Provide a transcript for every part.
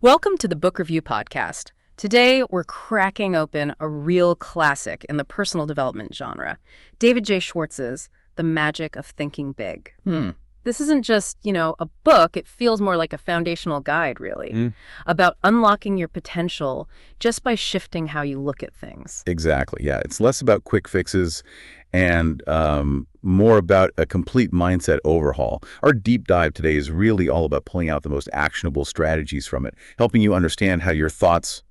Welcome to the Book Review Podcast. Today, we're cracking open a real classic in the personal development genre, David J. Schwartz's The Magic of Thinking Big. This isn't just, a book. It feels more like a foundational guide, really, about unlocking your potential just by shifting how you look at things. Exactly, yeah. It's less about quick fixes and more about a complete mindset overhaul. Our deep dive today is really all about pulling out the most actionable strategies from it, helping you understand how your thoughts,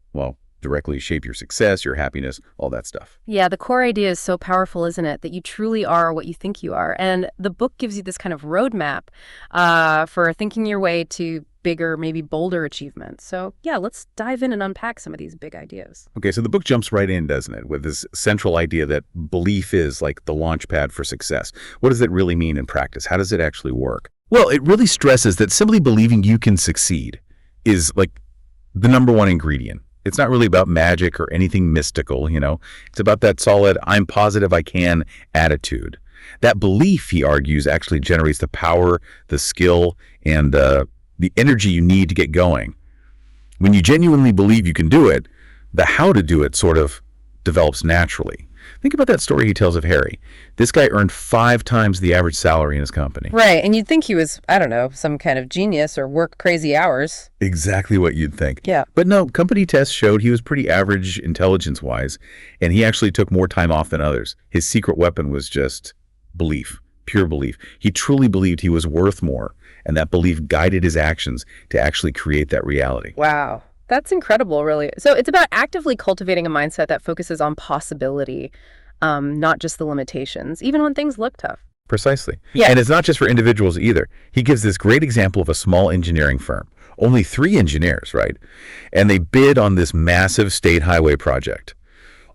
directly shape your success, your happiness, all that stuff. Yeah, the core idea is so powerful, isn't it? That you truly are what you think you are. And the book gives you this kind of roadmap for thinking your way to bigger, maybe bolder achievements. So yeah, let's dive in and unpack some of these big ideas. Okay, so the book jumps right in, doesn't it, with this central idea that belief is like the launch pad for success. What does it really mean in practice? How does it actually work? Well, it really stresses that simply believing you can succeed is like the number one ingredient. It's not really about magic or anything mystical, It's about that solid, I'm positive I can attitude. That belief, he argues, actually generates the power, the skill, and the energy you need to get going. When you genuinely believe you can do it, the how to do it sort of develops naturally. Think about that story he tells of Harry. This guy earned 5 times the average salary in his company. Right, and you'd think he was, some kind of genius or worked crazy hours. Exactly what you'd think. Yeah. But no, company tests showed he was pretty average intelligence-wise, and he actually took more time off than others. His secret weapon was just belief, pure belief. He truly believed he was worth more, and that belief guided his actions to actually create that reality. Wow. That's incredible, really. So it's about actively cultivating a mindset that focuses on possibility, not just the limitations, even when things look tough. Precisely. Yeah. And it's not just for individuals either. He gives this great example of a small engineering firm. Only 3 engineers, right? And they bid on this massive state highway project.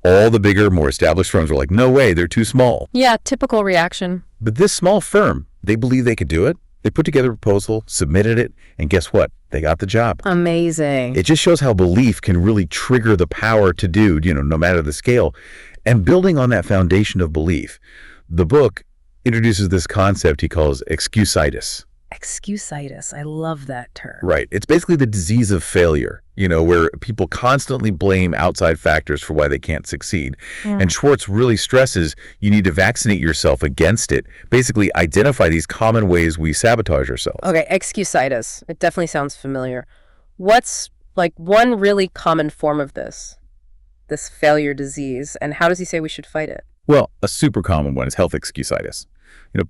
All the bigger, more established firms were like, no way, they're too small. Yeah, typical reaction. But this small firm, they believed they could do it. They put together a proposal, submitted it, and guess what? They got the job. Amazing. It just shows how belief can really trigger the power to do, no matter the scale. And building on that foundation of belief, the book introduces this concept he calls excusitis. Excusitis. I love that term. Right. It's basically the disease of failure, where people constantly blame outside factors for why they can't succeed. And Schwartz really stresses you need to vaccinate yourself against it. Basically, identify these common ways we sabotage ourselves. Okay, excusitis. It definitely sounds familiar. What's one really common form of this failure disease, and how does he say we should fight it? Well, a super common one is health excusitis.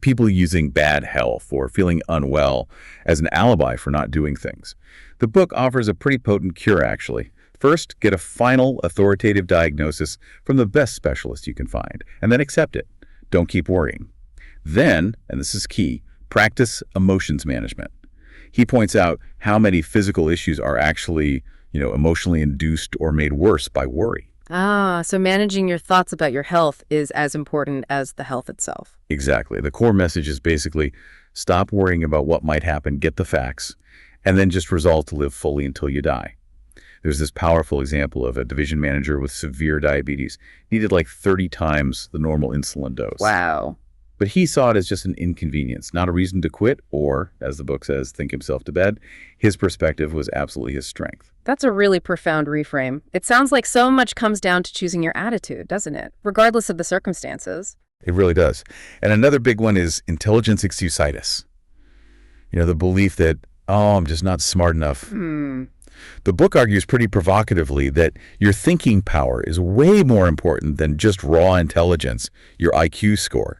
People using bad health or feeling unwell as an alibi for not doing things. The book offers a pretty potent cure, actually. First, get a final authoritative diagnosis from the best specialist you can find, and then accept it. Don't keep worrying. Then, and this is key, practice emotions management. He points out how many physical issues are actually, emotionally induced or made worse by worry. So managing your thoughts about your health is as important as the health itself. Exactly. The core message is basically stop worrying about what might happen, get the facts, and then just resolve to live fully until you die. There's this powerful example of a division manager with severe diabetes, needed like 30 times the normal insulin dose. Wow. But he saw it as just an inconvenience, not a reason to quit or, as the book says, think himself to bed. His perspective was absolutely his strength. That's a really profound reframe. It sounds like so much comes down to choosing your attitude, doesn't it? Regardless of the circumstances. It really does. And another big one is intelligence excusitis. The belief that, I'm just not smart enough. The book argues pretty provocatively that your thinking power is way more important than just raw intelligence, your IQ score.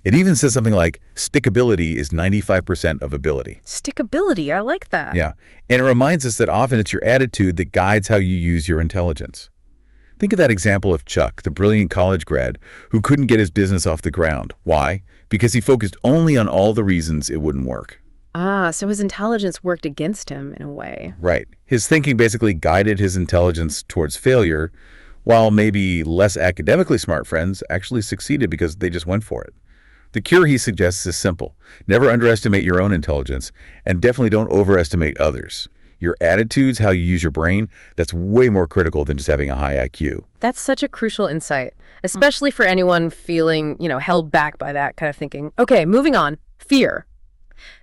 It even says something like stickability is 95% of ability. Stickability, I like that. Yeah, and it reminds us that often it's your attitude that guides how you use your intelligence. Think of that example of Chuck, the brilliant college grad who couldn't get his business off the ground. Why? Because he focused only on all the reasons it wouldn't work. So his intelligence worked against him in a way. Right. His thinking basically guided his intelligence towards failure, while maybe less academically smart friends actually succeeded because they just went for it. The cure he suggests is simple. Never underestimate your own intelligence, and definitely don't overestimate others. Your attitudes, how you use your brain, that's way more critical than just having a high IQ. That's such a crucial insight, especially for anyone feeling, held back by that kind of thinking. Okay, moving on. Fear.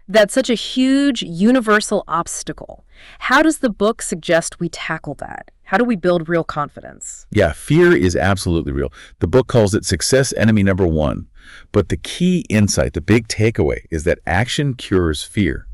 That's such a huge, universal obstacle. How does the book suggest we tackle that? How do we build real confidence? Yeah, fear is absolutely real. The book calls it success enemy number one. But the key insight, the big takeaway, is that action cures fear.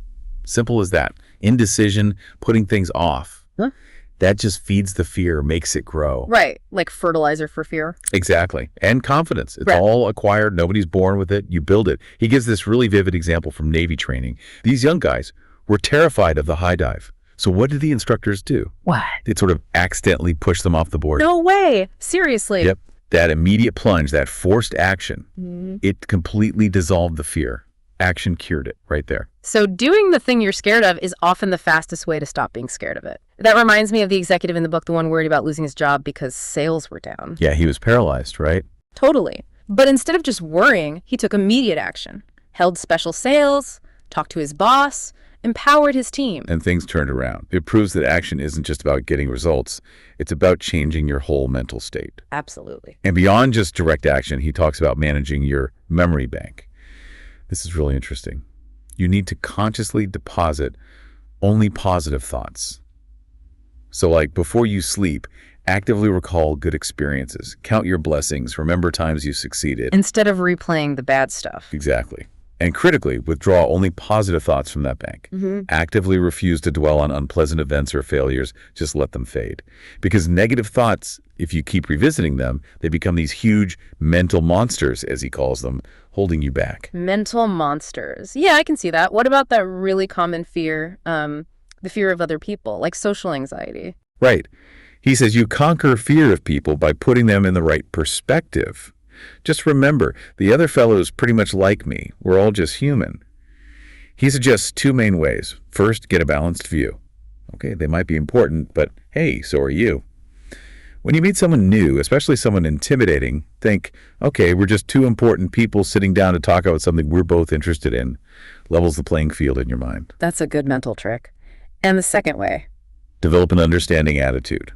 Simple as that. Indecision, putting things off. Huh? That just feeds the fear, makes it grow. Right, like fertilizer for fear. Exactly. And confidence. It's Right. all acquired. Nobody's born with it. You build it. He gives this really vivid example from Navy training. These young guys were terrified of the high dive. So what did the instructors do? What? They'd sort of accidentally push them off the board. No way. Seriously. Yep. That immediate plunge, that forced action, it completely dissolved the fear. Action cured it right there. So doing the thing you're scared of is often the fastest way to stop being scared of it. That reminds me of the executive in the book, the one worried about losing his job because sales were down. Yeah, he was paralyzed, right? Totally. But instead of just worrying, he took immediate action. Held special sales, talked to his boss, empowered his team. And things turned around. It proves that action isn't just about getting results. It's about changing your whole mental state. Absolutely. And beyond just direct action, he talks about managing your memory bank. This is really interesting. You need to consciously deposit only positive thoughts. So like before you sleep, actively recall good experiences, count your blessings, remember times you succeeded. Instead of replaying the bad stuff. Exactly. And critically, withdraw only positive thoughts from that bank. Actively refuse to dwell on unpleasant events or failures. Just let them fade. Because negative thoughts, if you keep revisiting them, they become these huge mental monsters, as he calls them, holding you back. Mental monsters. Yeah, I can see that. What about that really common fear, the fear of other people, like social anxiety? Right. He says you conquer fear of people by putting them in the right perspective. Just remember, the other fellow is pretty much like me. We're all just human. He suggests two main ways. First, get a balanced view. Okay, they might be important, but hey, so are you. When you meet someone new, especially someone intimidating, think, okay, we're just two important people sitting down to talk about something we're both interested in. Levels the playing field in your mind. That's a good mental trick. And the second way? Develop an understanding attitude.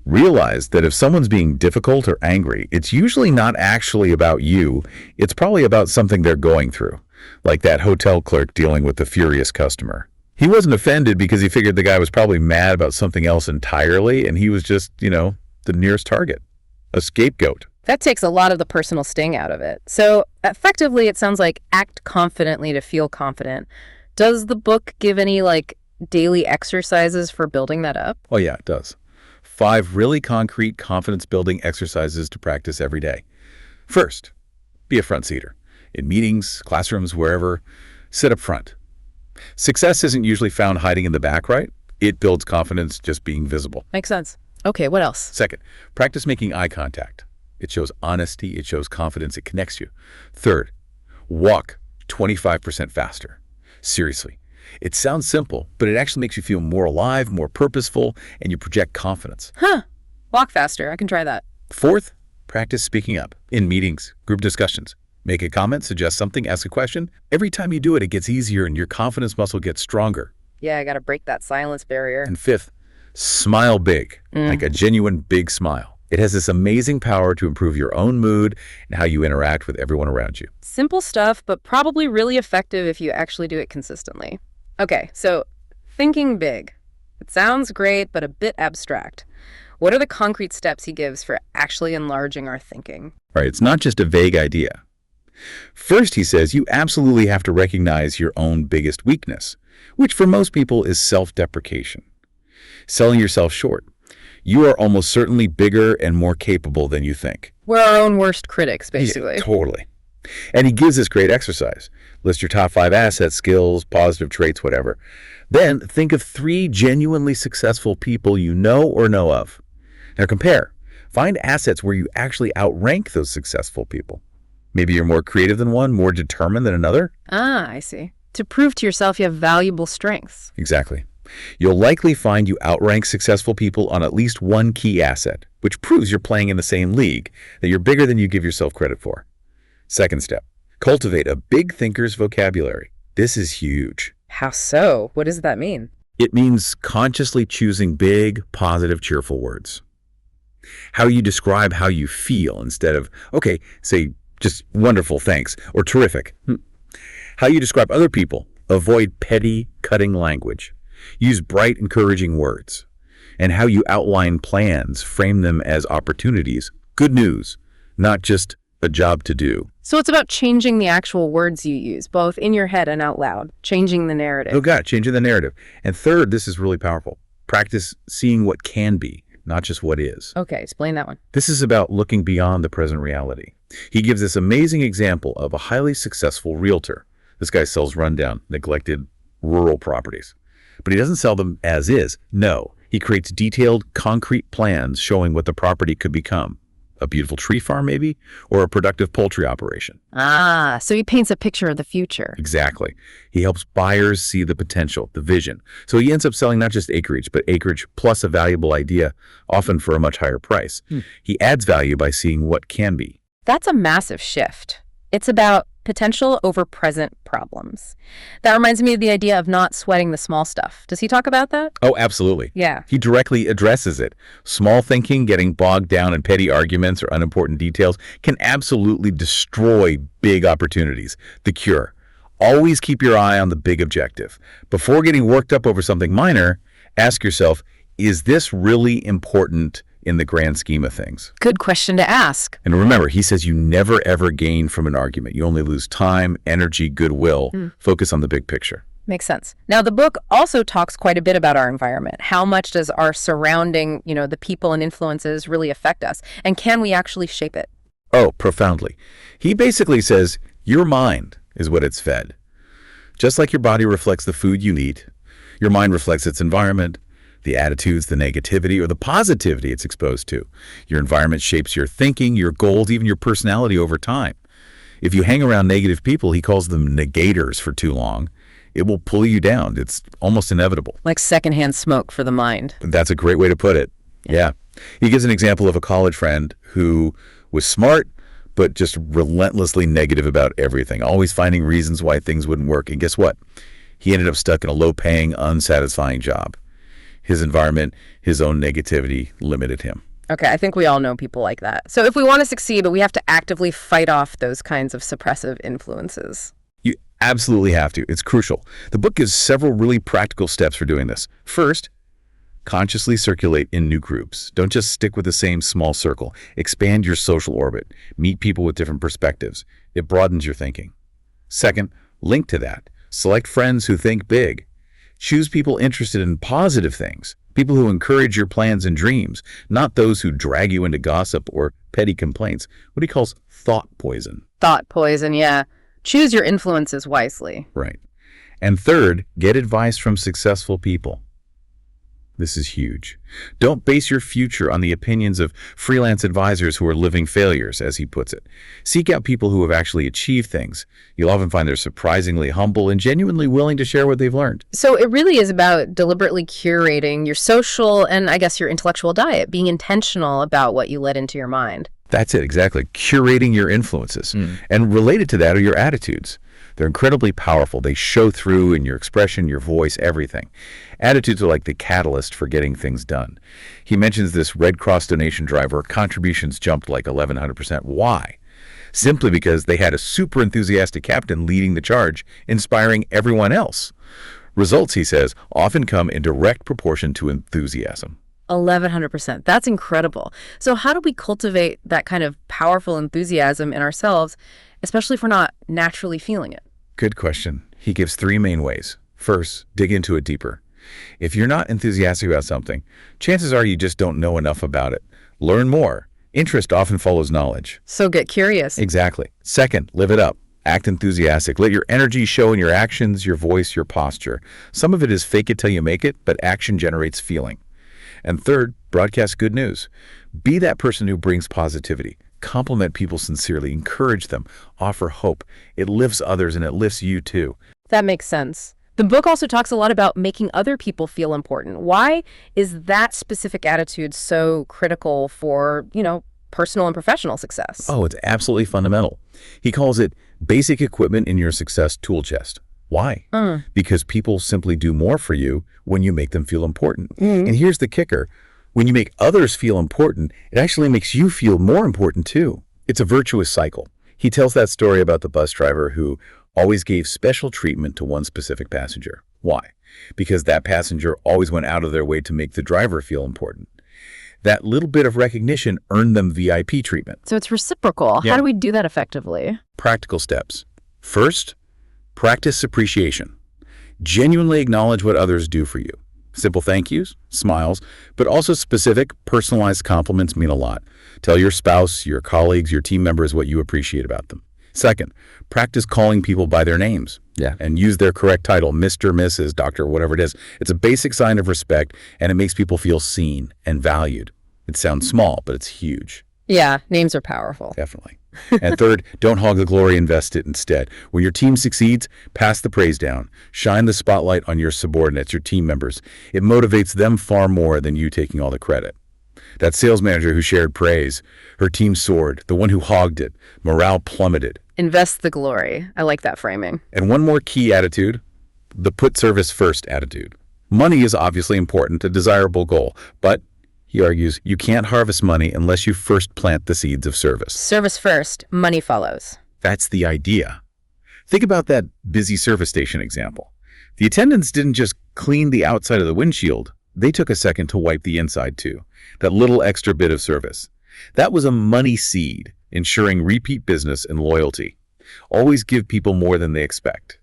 Realize that if someone's being difficult or angry, it's usually not actually about you. It's probably about something they're going through, like that hotel clerk dealing with the furious customer. He wasn't offended because he figured the guy was probably mad about something else entirely, and he was just, the nearest target, a scapegoat. That takes a lot of the personal sting out of it. So effectively, it sounds like act confidently to feel confident. Does the book give any, daily exercises for building that up? Oh, yeah, it does. 5 really concrete confidence-building exercises to practice every day. First, be a front seater. In meetings, classrooms, wherever, sit up front. Success isn't usually found hiding in the back, right? It builds confidence just being visible. Makes sense. Okay, what else? Second, practice making eye contact. It shows honesty, it shows confidence, it connects you. Third, walk 25% faster. Seriously. It sounds simple, but it actually makes you feel more alive, more purposeful, and you project confidence. Huh. Walk faster. I can try that. Fourth, practice speaking up in meetings, group discussions. Make a comment, suggest something, ask a question. Every time you do it, it gets easier and your confidence muscle gets stronger. Yeah, I got to break that silence barrier. And fifth, smile big, like a genuine big smile. It has this amazing power to improve your own mood and how you interact with everyone around you. Simple stuff, but probably really effective if you actually do it consistently. Okay, so thinking big. It sounds great, but a bit abstract. What are the concrete steps he gives for actually enlarging our thinking? Right, it's not just a vague idea. First, he says you absolutely have to recognize your own biggest weakness, which for most people is self-deprecation. Selling yourself short. You are almost certainly bigger and more capable than you think. We're our own worst critics, basically. Yeah, totally. And he gives this great exercise. List your top 5 assets, skills, positive traits, whatever. Then think of 3 genuinely successful people you know or know of. Now compare. Find assets where you actually outrank those successful people. Maybe you're more creative than one, more determined than another. Ah, I see. To prove to yourself you have valuable strengths. Exactly. You'll likely find you outrank successful people on at least one key asset, which proves you're playing in the same league, that you're bigger than you give yourself credit for. Second step, cultivate a big thinker's vocabulary. This is huge. How so? What does that mean? It means consciously choosing big, positive, cheerful words. How you describe how you feel instead of, okay, say just wonderful, thanks, or terrific. How you describe other people. Avoid petty, cutting language. Use bright, encouraging words. And how you outline plans, frame them as opportunities. Good news, not just a job to do. So it's about changing the actual words you use, both in your head and out loud, changing the narrative. Oh, God, changing the narrative. And third, this is really powerful. Practice seeing what can be, not just what is. Okay, explain that one. This is about looking beyond the present reality. He gives this amazing example of a highly successful realtor. This guy sells rundown, neglected rural properties. But he doesn't sell them as is. No, he creates detailed, concrete plans showing what the property could become. A beautiful tree farm, maybe, or a productive poultry operation. Ah, so he paints a picture of the future. Exactly. He helps buyers see the potential, the vision. So he ends up selling not just acreage, but acreage plus a valuable idea, often for a much higher price. He adds value by seeing what can be. That's a massive shift. It's about potential over present problems. That reminds me of the idea of not sweating the small stuff. Does he talk about that? Oh, absolutely. Yeah. He directly addresses it. Small thinking, getting bogged down in petty arguments or unimportant details can absolutely destroy big opportunities. The cure. Always keep your eye on the big objective. Before getting worked up over something minor, ask yourself, is this really important in the grand scheme of things? Good question to ask. And remember, he says you never ever gain from an argument. You only lose time, energy, goodwill. Focus on the big picture. Makes sense. Now, the book also talks quite a bit about our environment. How much does our surrounding, the people and influences really affect us? And can we actually shape it? Oh, profoundly. He basically says your mind is what it's fed. Just like your body reflects the food you eat, your mind reflects its environment, the attitudes, the negativity, or the positivity it's exposed to. Your environment shapes your thinking, your goals, even your personality over time. If you hang around negative people, he calls them negators, for too long, it will pull you down. It's almost inevitable. Like secondhand smoke for the mind. That's a great way to put it. Yeah. He gives an example of a college friend who was smart, but just relentlessly negative about everything, always finding reasons why things wouldn't work. And guess what? He ended up stuck in a low-paying, unsatisfying job. His environment, his own negativity limited him. Okay, I think we all know people like that. So if we want to succeed, we have to actively fight off those kinds of suppressive influences. You absolutely have to. It's crucial. The book gives several really practical steps for doing this. First, consciously circulate in new groups. Don't just stick with the same small circle. Expand your social orbit. Meet people with different perspectives. It broadens your thinking. Second, link to that. Select friends who think big. Choose people interested in positive things, people who encourage your plans and dreams, not those who drag you into gossip or petty complaints, what he calls thought poison. Thought poison, yeah. Choose your influences wisely. Right. And third, get advice from successful people. This is huge. Don't base your future on the opinions of freelance advisors who are living failures, as he puts it. Seek out people who have actually achieved things. You'll often find they're surprisingly humble and genuinely willing to share what they've learned. So it really is about deliberately curating your social and, I guess, your intellectual diet, being intentional about what you let into your mind. That's it, exactly. Curating your influences. And related to that are your attitudes. They're incredibly powerful. They show through in your expression, your voice, everything. Attitudes are like the catalyst for getting things done. He mentions this Red Cross donation drive where contributions jumped like 1,100%. Why? Simply because they had a super enthusiastic captain leading the charge, inspiring everyone else. Results, he says, often come in direct proportion to enthusiasm. 1,100%. That's incredible. So how do we cultivate that kind of powerful enthusiasm in ourselves, especially if we're not naturally feeling it? Good question. He gives three main ways. First, dig into it deeper. If you're not enthusiastic about something, chances are you just don't know enough about it. Learn more. Interest often follows knowledge. So get curious. Exactly. Second, live it up. Act enthusiastic. Let your energy show in your actions, your voice, your posture. Some of it is fake it till you make it, but action generates feeling. And third, broadcast good news. Be that person who brings positivity. Compliment people sincerely. Encourage them. Offer hope. It lifts others and it lifts you too. That makes sense. The book also talks a lot about making other people feel important. Why is that specific attitude so critical for, personal and professional success? Oh, it's absolutely fundamental. He calls it basic equipment in your success tool chest. Why? Because people simply do more for you when you make them feel important. And here's the kicker. When you make others feel important, it actually makes you feel more important too. It's a virtuous cycle. He tells that story about the bus driver who always gave special treatment to one specific passenger. Why? Because that passenger always went out of their way to make the driver feel important. That little bit of recognition earned them VIP treatment. So it's reciprocal. Yeah. How do we do that effectively? Practical steps. First, practice appreciation. Genuinely acknowledge what others do for you. Simple thank yous, smiles, but also specific, personalized compliments mean a lot. Tell your spouse, your colleagues, your team members what you appreciate about them. Second, practice calling people by their names. Yeah. And use their correct title, Mr., Mrs., Doctor, whatever it is. It's a basic sign of respect, and it makes people feel seen and valued. It sounds small, but it's huge. Yeah, names are powerful. Definitely. And third, don't hog the glory, invest it instead. When your team succeeds, pass the praise down. Shine the spotlight on your subordinates, your team members. It motivates them far more than you taking all the credit. That sales manager who shared praise, her team soared. The one who hogged it, morale plummeted. Invest the glory. I like that framing. And one more key attitude, the put service first attitude. Money is obviously important, a desirable goal, but he argues you can't harvest money unless you first plant the seeds of service. Service first, money follows. That's the idea. Think about that busy service station example. The attendants didn't just clean the outside of the windshield. They took a second to wipe the inside too. That little extra bit of service. That was a money seed, ensuring repeat business and loyalty. Always give people more than they expect.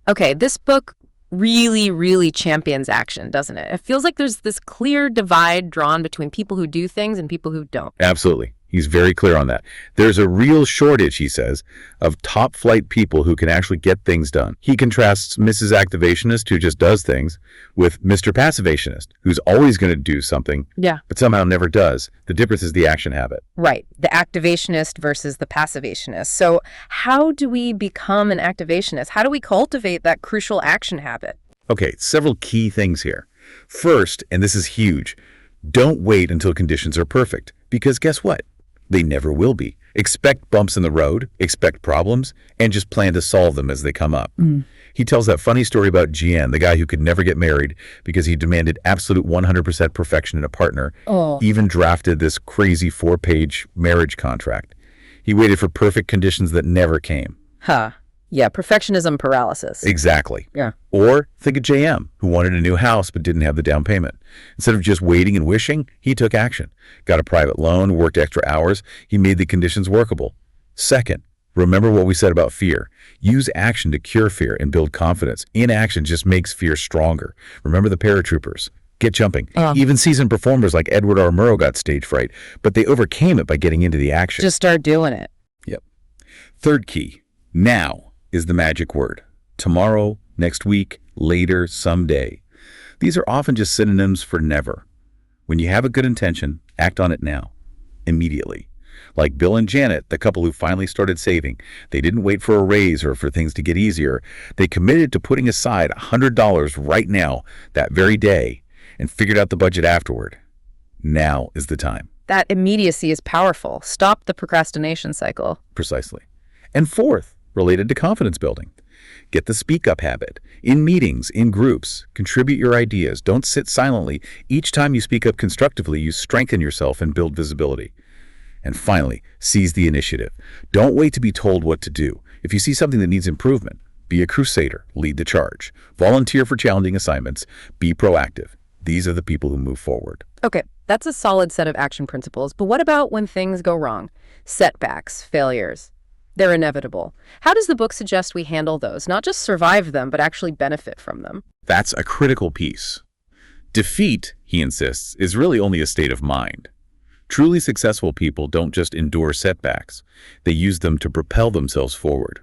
Okay, this book really champions action, doesn't it? It feels like there's this clear divide drawn between people who do things and people who don't. Absolutely. He's very clear on that. There's a real shortage, he says, of top-flight people who can actually get things done. He contrasts Mrs. Activationist, who just does things, with Mr. Passivationist, who's always going to do something, but somehow never does. The difference is the action habit. Right. The activationist versus the passivationist. So how do we become an activationist? How do we cultivate that crucial action habit? Okay, several key things here. First, and this is huge, don't wait until conditions are perfect, because guess what? They never will be. Expect bumps in the road, expect problems, and just plan to solve them as they come up. He tells that funny story about Jian, the guy who could never get married because he demanded absolute 100% perfection in a partner, even drafted this crazy 4-page marriage contract. He waited for perfect conditions that never came. Yeah, perfectionism paralysis. Exactly. Yeah. Or think of JM, who wanted a new house but didn't have the down payment. Instead of just waiting and wishing, he took action. Got a private loan, worked extra hours. He made the conditions workable. Second, remember what we said about fear. Use action to cure fear and build confidence. Inaction just makes fear stronger. Remember the paratroopers. Get jumping. Even seasoned performers like Edward R. Murrow got stage fright, but they overcame it by getting into the action. Just start doing it. Yep. Third key, now is the magic word. Tomorrow, next week, later, someday. These are often just synonyms for never. When you have a good intention, act on it now, immediately. Like Bill and Janet, the couple who finally started saving. They didn't wait for a raise or for things to get easier. They committed to putting aside $100 right now, that very day, and figured out the budget afterward. Now is the time. That immediacy is powerful. Stop the procrastination cycle. Precisely. And fourth, related to confidence building. Get the speak up habit. In meetings, in groups, contribute your ideas. Don't sit silently. Each time you speak up constructively, you strengthen yourself and build visibility. And finally, seize the initiative. Don't wait to be told what to do. If you see something that needs improvement, be a crusader, lead the charge. Volunteer for challenging assignments, be proactive. These are the people who move forward. Okay, that's a solid set of action principles, but what about when things go wrong? Setbacks, failures. They're inevitable. How does the book suggest we handle those? Not just survive them, but actually benefit from them. That's a critical piece. Defeat, he insists, is really only a state of mind. Truly successful people don't just endure setbacks. They use them to propel themselves forward.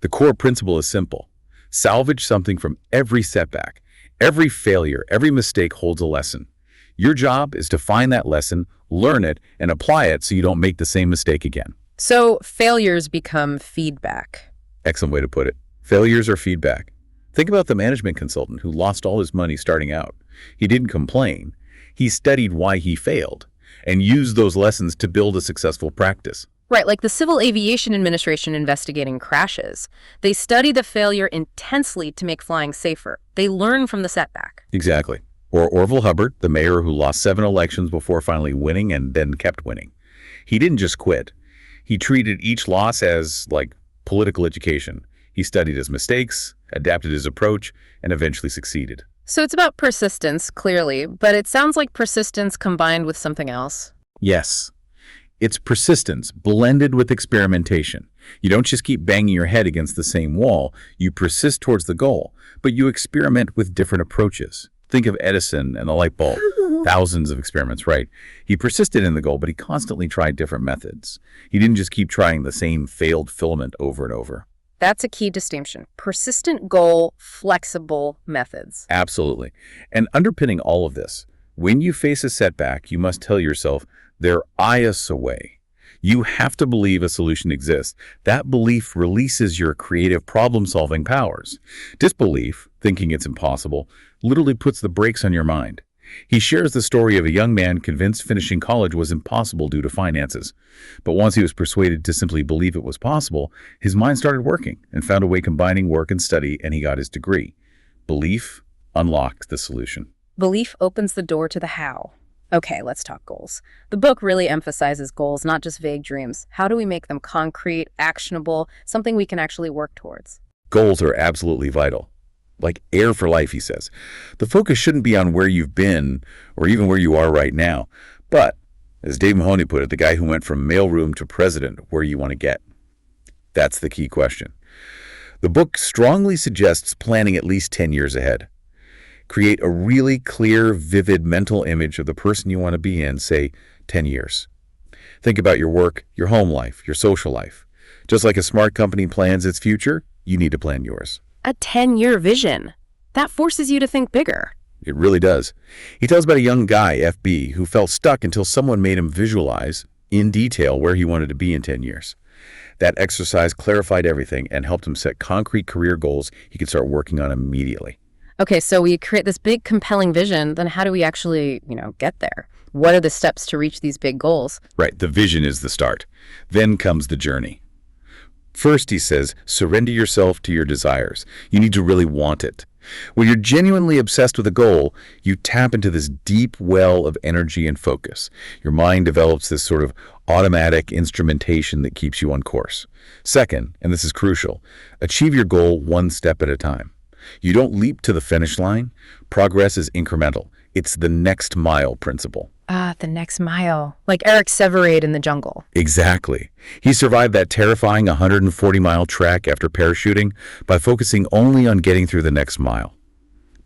The core principle is simple. Salvage something from every setback. Every failure, every mistake holds a lesson. Your job is to find that lesson, learn it, and apply it so you don't make the same mistake again. So failures become feedback. Excellent way to put it. Failures are feedback. Think about the management consultant who lost all his money starting out. He didn't complain. He studied why he failed and used those lessons to build a successful practice. Right, like the Civil Aviation Administration investigating crashes. They study the failure intensely to make flying safer. They learn from the setback. Exactly. Or Orville Hubbard, the mayor who lost 7 elections before finally winning and then kept winning. He didn't just quit. He treated each loss as, like, political education. He studied his mistakes, adapted his approach, and eventually succeeded. So it's about persistence, clearly, but it sounds like persistence combined with something else. Yes, it's persistence blended with experimentation. You don't just keep banging your head against the same wall. You persist towards the goal, but you experiment with different approaches. Think of Edison and the light bulb. Thousands of experiments, right? He persisted in the goal, but he constantly tried different methods. He didn't just keep trying the same failed filament over and over. That's a key distinction. Persistent goal, flexible methods. Absolutely. And underpinning all of this, when you face a setback, you must tell yourself, they're eyes away. You have to believe a solution exists. That belief releases your creative problem-solving powers. Disbelief, thinking it's impossible, literally puts the brakes on your mind. He shares the story of a young man convinced finishing college was impossible due to finances. But once he was persuaded to simply believe it was possible, his mind started working and found a way combining work and study, and he got his degree. Belief unlocked the solution. Belief opens the door to the how. Okay, let's talk goals. The book really emphasizes goals, not just vague dreams. How do we make them concrete, actionable, something we can actually work towards? Goals are absolutely vital. Like air for life, he says. The focus shouldn't be on where you've been or even where you are right now. But, as Dave Mahoney put it, the guy who went from mailroom to president, where you want to get. That's the key question. The book strongly suggests planning at least 10 years ahead. Create a really clear, vivid mental image of the person you want to be in, say, 10 years. Think about your work, your home life, your social life. Just like a smart company plans its future, you need to plan yours. A 10-year vision. That forces you to think bigger. It really does. He tells about a young guy, FB, who felt stuck until someone made him visualize, in detail, where he wanted to be in 10 years. That exercise clarified everything and helped him set concrete career goals he could start working on immediately. Okay, so we create this big, compelling vision, then how do we actually, get there? What are the steps to reach these big goals? Right, the vision is the start. Then comes the journey. First, he says, surrender yourself to your desires. You need to really want it. When you're genuinely obsessed with a goal, you tap into this deep well of energy and focus. Your mind develops this sort of automatic instrumentation that keeps you on course. Second, and this is crucial, achieve your goal one step at a time. You don't leap to the finish line. Progress is incremental. It's the next mile principle. The next mile. Like Eric Severade in the jungle. Exactly. He survived that terrifying 140-mile trek after parachuting by focusing only on getting through the next mile.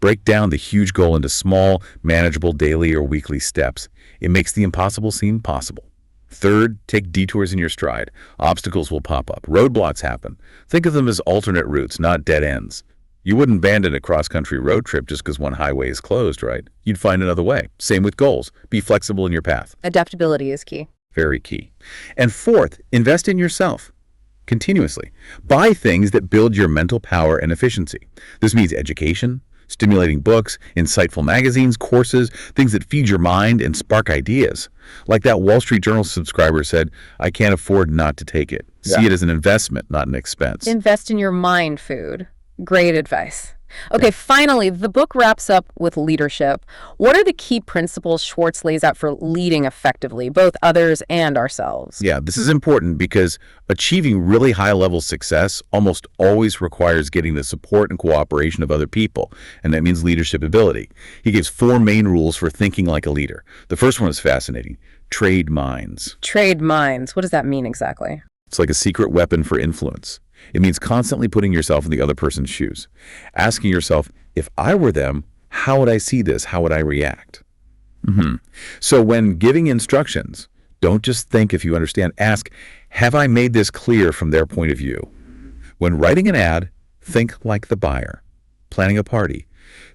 Break down the huge goal into small, manageable daily or weekly steps. It makes the impossible seem possible. Third, take detours in your stride. Obstacles will pop up. Roadblocks happen. Think of them as alternate routes, not dead ends. You wouldn't abandon a cross-country road trip just because one highway is closed, right? You'd find another way. Same with goals. Be flexible in your path. Adaptability is key. Very key. And fourth, invest in yourself. Continuously. Buy things that build your mental power and efficiency. This means education, stimulating books, insightful magazines, courses, things that feed your mind and spark ideas. Like that Wall Street Journal subscriber said, I can't afford not to take it. See it as an investment, not an expense. Invest in your mind food. Great advice. Okay, finally, the book wraps up with leadership. What are the key principles Schwartz lays out for leading effectively, both others and ourselves? Yeah, this is important because achieving really high-level success almost always requires getting the support and cooperation of other people, and that means leadership ability. He gives 4 main rules for thinking like a leader. The first one is fascinating. Trade minds. Trade minds. What does that mean exactly? It's like a secret weapon for influence. It means constantly putting yourself in the other person's shoes. Asking yourself, if I were them, how would I see this? How would I react? So when giving instructions, don't just think if you understand. Ask, have I made this clear from their point of view? When writing an ad, think like the buyer. Planning a party,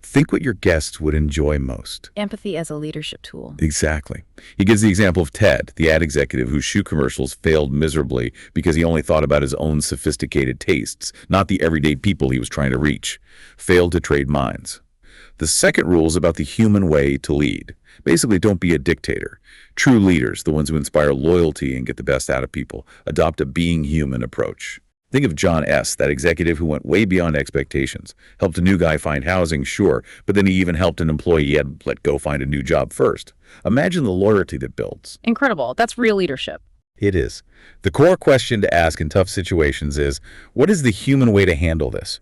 think what your guests would enjoy most. Empathy as a leadership tool. Exactly. He gives the example of Ted, the ad executive whose shoe commercials failed miserably because he only thought about his own sophisticated tastes, not the everyday people he was trying to reach. Failed to trade minds. The second rule is about the human way to lead. Basically, don't be a dictator. True leaders, the ones who inspire loyalty and get the best out of people, adopt a being human approach. Think of John S., that executive who went way beyond expectations. Helped a new guy find housing, sure, but then he even helped an employee he had let go find a new job first. Imagine the loyalty that builds. Incredible. That's real leadership. It is. The core question to ask in tough situations is, what is the human way to handle this?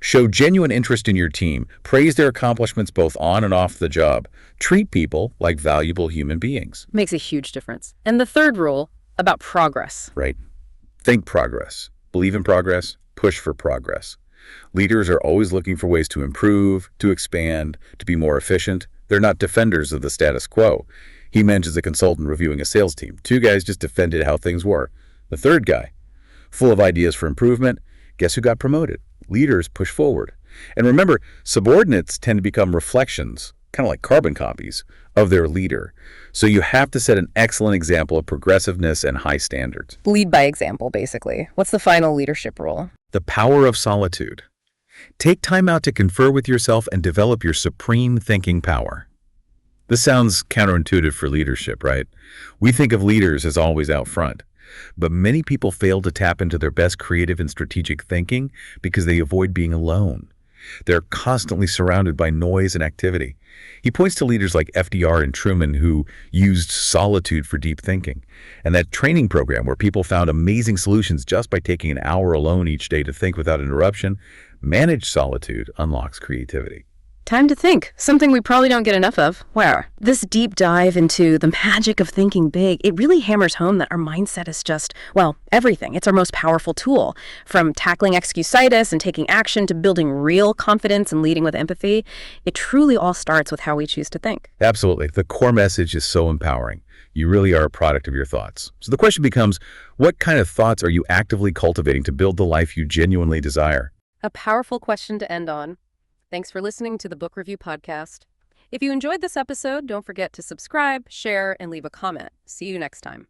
Show genuine interest in your team. Praise their accomplishments both on and off the job. Treat people like valuable human beings. Makes a huge difference. And the third rule about progress. Right. Think progress. Believe in progress. Push for progress. Leaders are always looking for ways to improve, to expand, to be more efficient. They're not defenders of the status quo. He mentions a consultant reviewing a sales team. Two guys just defended how things were. The third guy, full of ideas for improvement, guess who got promoted? Leaders push forward. And remember, subordinates tend to become reflections, kind of like carbon copies, of their leader. So you have to set an excellent example of progressiveness and high standards. Lead by example, basically. What's the final leadership rule? The power of solitude. Take time out to confer with yourself and develop your supreme thinking power. This sounds counterintuitive for leadership, right? We think of leaders as always out front. But many people fail to tap into their best creative and strategic thinking because they avoid being alone. They're constantly surrounded by noise and activity. He points to leaders like FDR and Truman who used solitude for deep thinking. And that training program where people found amazing solutions just by taking an hour alone each day to think without interruption, managed solitude unlocks creativity. Time to think, something we probably don't get enough of. Where? This deep dive into the magic of thinking big, it really hammers home that our mindset is just, well, everything. It's our most powerful tool. From tackling excusitis and taking action to building real confidence and leading with empathy, it truly all starts with how we choose to think. Absolutely. The core message is so empowering. You really are a product of your thoughts. So the question becomes, what kind of thoughts are you actively cultivating to build the life you genuinely desire? A powerful question to end on. Thanks for listening to the Book Review Podcast. If you enjoyed this episode, don't forget to subscribe, share, and leave a comment. See you next time.